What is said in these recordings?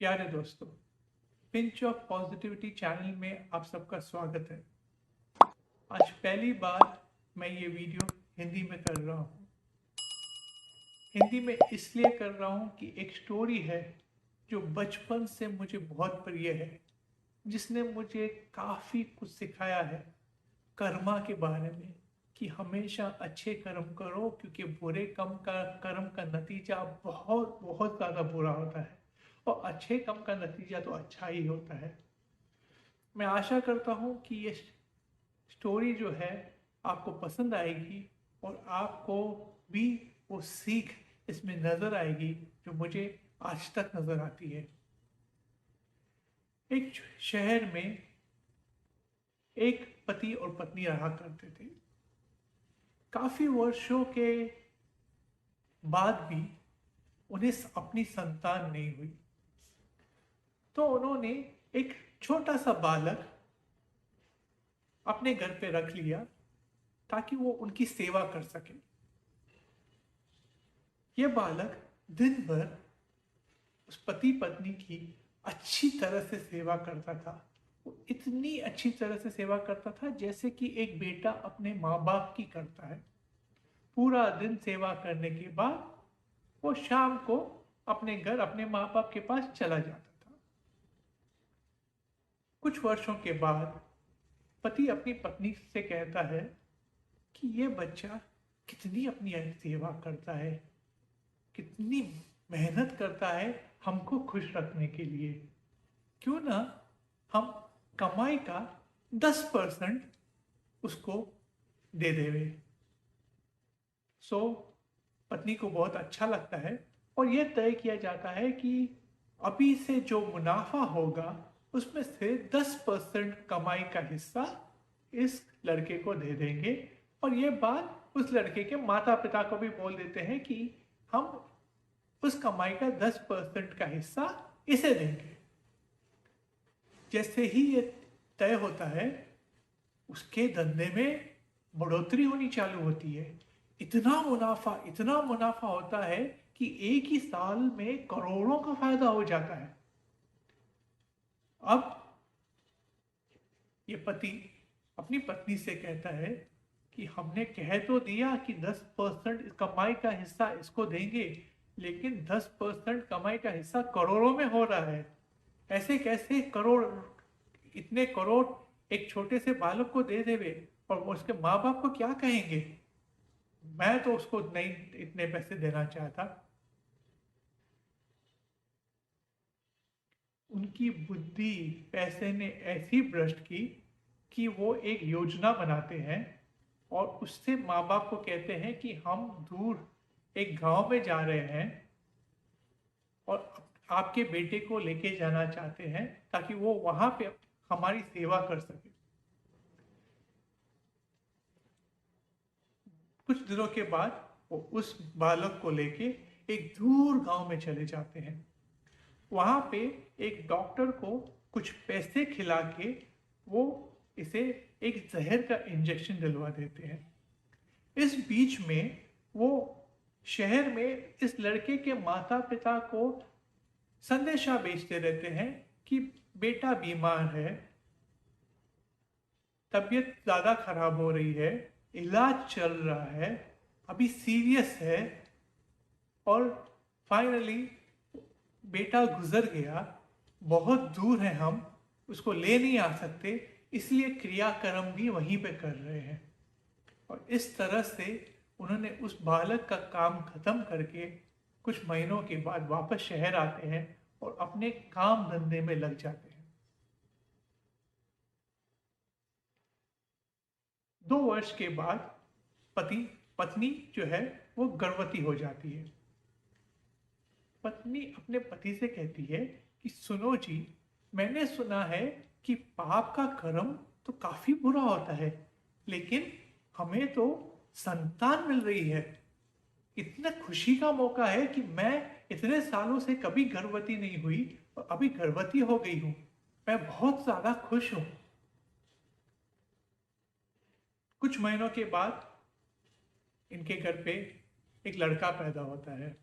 प्यारे दोस्तों, pinch of positivity channel में आप सबका स्वागत है। आज पहली बार मैं ये वीडियो हिंदी में कर रहा हूँ। हिंदी में इसलिए कर रहा हूँ कि एक स्टोरी है जो बचपन से मुझे बहुत प्रिय है, जिसने मुझे काफ़ी कुछ सिखाया है कर्मा के बारे में, कि हमेशा अच्छे कर्म करो क्योंकि बुरे कर्म का नतीजा बहुत बहुत ज़्यादा बुरा होता है और अच्छे कर्म का नतीजा तो अच्छा ही होता है। मैं आशा करता हूँ कि ये स्टोरी जो है आपको पसंद आएगी और आपको भी वो सीख इसमें नज़र आएगी जो मुझे आज तक नज़र आती है। एक शहर में एक पति और पत्नी रहा करते थे। काफ़ी वर्षों के बाद भी उन्हें अपनी संतान नहीं हुई, तो उन्होंने एक छोटा सा बालक अपने घर पे रख लिया ताकि वो उनकी सेवा कर सके। ये बालक दिन भर उस पति पत्नी की अच्छी तरह से सेवा करता था। वो इतनी अच्छी तरह से सेवा करता था जैसे कि एक बेटा अपने माँ बाप की करता है। पूरा दिन सेवा करने के बाद वो शाम को अपने घर अपने माँ बाप के पास चला जाता था। कुछ वर्षों के बाद पति अपनी पत्नी से कहता है कि ये बच्चा कितनी अपनी सेवा करता है, कितनी मेहनत करता है हमको खुश रखने के लिए। क्यों ना हम कमाई का 10% उसको दे देवे। पत्नी को बहुत अच्छा लगता है और यह तय किया जाता है कि अभी से जो मुनाफा होगा उसमें से 10% कमाई का हिस्सा इस लड़के को दे देंगे। और ये बात उस लड़के के माता पिता को भी बोल देते हैं कि हम उस कमाई का 10% का हिस्सा इसे देंगे। जैसे ही ये तय होता है उसके धंधे में बढ़ोतरी होनी चालू होती है। इतना मुनाफा होता है कि एक ही साल में करोड़ों का फायदा हो जाता है। अब ये पति अपनी पत्नी से कहता है कि हमने कह तो दिया कि 10% कमाई का हिस्सा इसको देंगे, लेकिन 10% कमाई का हिस्सा करोड़ों में हो रहा है। ऐसे कैसे करोड़, इतने करोड़ एक छोटे से बालक को दे देवे और उसके माँ बाप को क्या कहेंगे। मैं तो उसको नहीं इतने पैसे देना चाहता। उनकी बुद्धि पैसे ने ऐसी भ्रष्ट की कि वो एक योजना बनाते हैं और उससे माँ बाप को कहते हैं कि हम दूर एक गांव में जा रहे हैं और आपके बेटे को लेके जाना चाहते हैं ताकि वो वहां पे हमारी सेवा कर सके। कुछ दिनों के बाद वो उस बालक को लेके एक दूर गांव में चले जाते हैं। वहां पे एक डॉक्टर को कुछ पैसे खिला के वो इसे एक जहर का इंजेक्शन दिलवा देते हैं। इस बीच में वो शहर में इस लड़के के माता पिता को संदेशा भेजते रहते हैं कि बेटा बीमार है, तबीयत ज़्यादा खराब हो रही है, इलाज चल रहा है, अभी सीरियस है और फाइनली बेटा गुजर गया, बहुत दूर है, हम उसको ले नहीं आ सकते, इसलिए क्रियाक्रम भी वहीं पे कर रहे हैं। और इस तरह से उन्होंने उस बालक का काम खत्म करके कुछ महीनों के बाद वापस शहर आते हैं और अपने काम धंधे में लग जाते हैं। 2 वर्ष के बाद पति पत्नी जो है वो गर्भवती हो जाती है। पत्नी अपने पति से कहती है कि सुनो जी, मैंने सुना है कि पाप का कर्म तो काफी बुरा होता है, लेकिन हमें तो संतान मिल रही है। इतना खुशी का मौका है कि मैं इतने सालों से कभी गर्भवती नहीं हुई और अभी गर्भवती हो गई हूं। मैं बहुत ज्यादा खुश हूं। कुछ महीनों के बाद इनके घर पे एक लड़का पैदा होता है।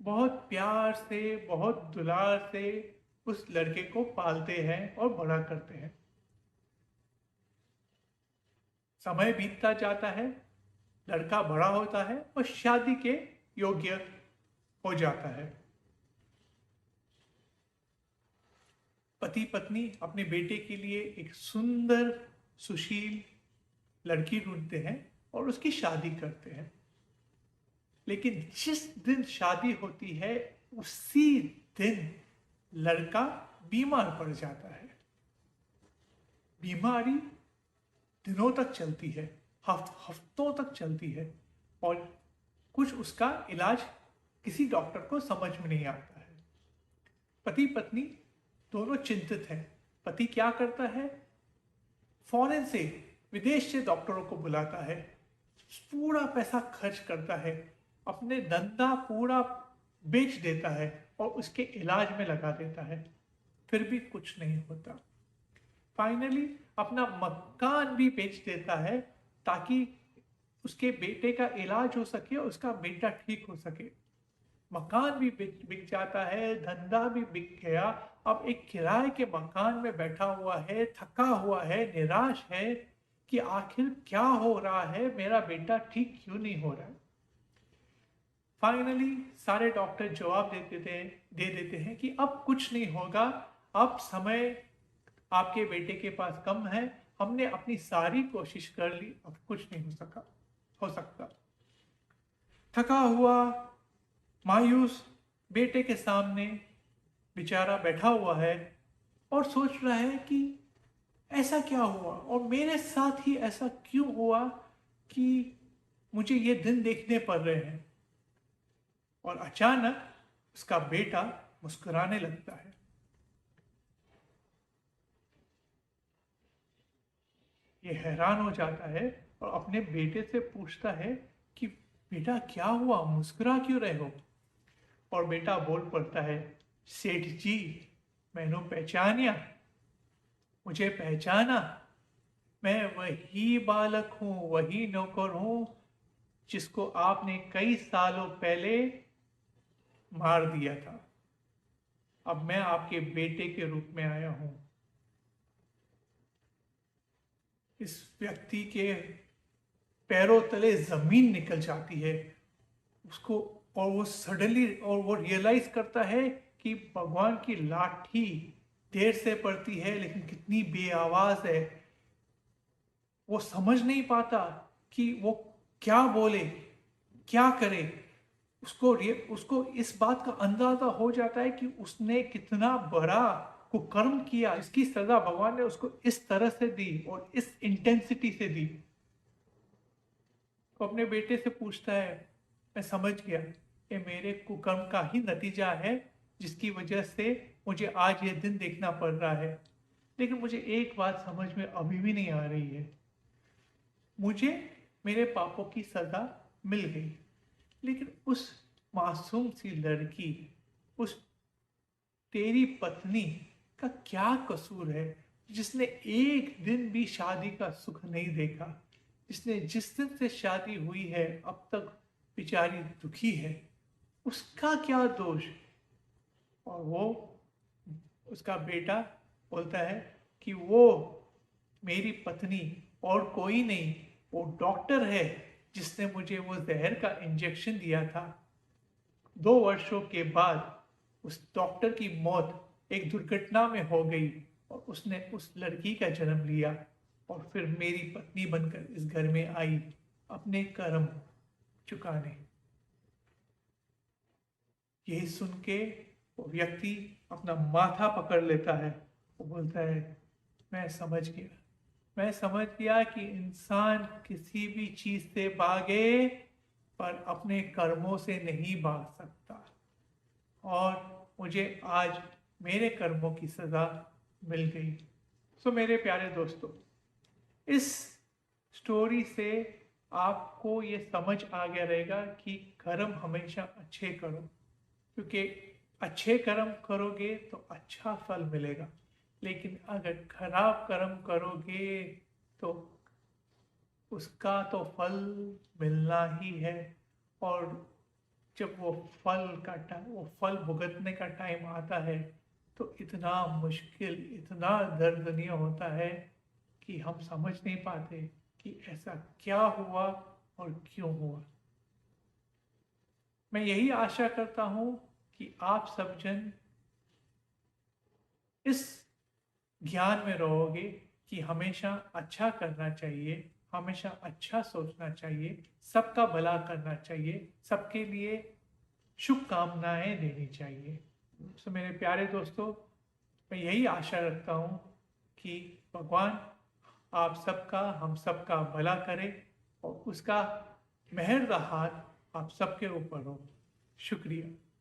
बहुत प्यार से, बहुत दुलार से उस लड़के को पालते हैं और बड़ा करते हैं। समय बीतता जाता है, लड़का बड़ा होता है और शादी के योग्य हो जाता है। पति पत्नी अपने बेटे के लिए एक सुंदर सुशील लड़की ढूंढते हैं और उसकी शादी करते हैं। लेकिन जिस दिन शादी होती है उसी दिन लड़का बीमार पड़ जाता है। बीमारी दिनों तक चलती है, हफ्तों तक चलती है और कुछ उसका इलाज किसी डॉक्टर को समझ में नहीं आता है। पति पत्नी दोनों चिंतित हैं। पति क्या करता है, फॉरेन से, विदेश से डॉक्टरों को बुलाता है, पूरा पैसा खर्च करता है, अपने धंधा पूरा बेच देता है और उसके इलाज में लगा देता है, फिर भी कुछ नहीं होता। फाइनली अपना मकान भी बेच देता है ताकि उसके बेटे का इलाज हो सके, उसका बेटा ठीक हो सके। मकान भी बिक जाता है, धंधा भी बिक गया। अब एक किराए के मकान में बैठा हुआ है, थका हुआ है, निराश है कि आखिर क्या हो रहा है, मेरा बेटा ठीक क्यों नहीं हो रहा है। फाइनली सारे डॉक्टर जवाब दे देते हैं कि अब कुछ नहीं होगा, अब समय आपके बेटे के पास कम है, हमने अपनी सारी कोशिश कर ली, अब कुछ नहीं हो सकता। थका हुआ, मायूस बेटे के सामने बेचारा बैठा हुआ है और सोच रहा है कि ऐसा क्या हुआ और मेरे साथ ही ऐसा क्यों हुआ कि मुझे ये दिन देखने पड़ रहे हैं। और अचानक उसका बेटा मुस्कुराने लगता है। ये हैरान हो जाता है और अपने बेटे से पूछता है कि बेटा क्या हुआ, मुस्कुरा क्यों रहे हो। और बेटा बोल पड़ता है, सेठ जी मैंने पहचानिया, मुझे पहचाना, मैं वही बालक हूं, वही नौकर हूं जिसको आपने कई सालों पहले मार दिया था। अब मैं आपके बेटे के रूप में आया हूं। इस व्यक्ति के पैरों तले जमीन निकल जाती है उसको, और वो सडनली वो रियलाइज करता है कि भगवान की लाठी देर से पड़ती है लेकिन कितनी बेआवाज है। वो समझ नहीं पाता कि वो क्या बोले, क्या करे। उसको इस बात का अंदाजा हो जाता है कि उसने कितना बड़ा कुकर्म किया, इसकी सजा भगवान ने उसको इस तरह से दी और इस इंटेंसिटी से दी। तो अपने बेटे से पूछता है, मैं समझ गया, ये मेरे कुकर्म का ही नतीजा है जिसकी वजह से मुझे आज ये दिन देखना पड़ रहा है। लेकिन मुझे एक बात समझ में अभी भी नहीं आ रही है, मुझे मेरे पापों की सजा मिल गई, लेकिन उस मासूम सी लड़की, उस तेरी पत्नी का क्या कसूर है जिसने एक दिन भी शादी का सुख नहीं देखा, जिसने जिस दिन से शादी हुई है अब तक बेचारी दुखी है, उसका क्या दोष। और वो उसका बेटा बोलता है कि वो मेरी पत्नी और कोई नहीं, वो डॉक्टर है जिसने मुझे वो जहर का इंजेक्शन दिया था। 2 वर्षों के बाद उस डॉक्टर की मौत एक दुर्घटना में हो गई और उसने उस लड़की का जन्म लिया और फिर मेरी पत्नी बनकर इस घर में आई अपने कर्म चुकाने। यही सुन के वो व्यक्ति अपना माथा पकड़ लेता है। वो बोलता है, मैं समझ गया, मैं समझ गया कि इंसान किसी भी चीज से भागे पर अपने कर्मों से नहीं भाग सकता, और मुझे आज मेरे कर्मों की सजा मिल गई। सो मेरे प्यारे दोस्तों, इस स्टोरी से आपको ये समझ आ गया रहेगा कि कर्म हमेशा अच्छे करो, क्योंकि अच्छे कर्म करोगे तो अच्छा फल मिलेगा, लेकिन अगर खराब कर्म करोगे तो उसका तो फल मिलना ही है। और जब वो फल भुगतने का टाइम आता है तो इतना मुश्किल, इतना दर्दनीय होता है कि हम समझ नहीं पाते कि ऐसा क्या हुआ और क्यों हुआ। मैं यही आशा करता हूं कि आप सब जन इस ज्ञान में रहोगे कि हमेशा अच्छा करना चाहिए, हमेशा अच्छा सोचना चाहिए, सबका भला करना चाहिए, सबके लिए शुभकामनाएं देनी चाहिए। तो मेरे प्यारे दोस्तों, मैं यही आशा रखता हूँ कि भगवान आप सबका, हम सबका भला करे और उसका मेहर का हाथ आप सबके ऊपर हो। शुक्रिया।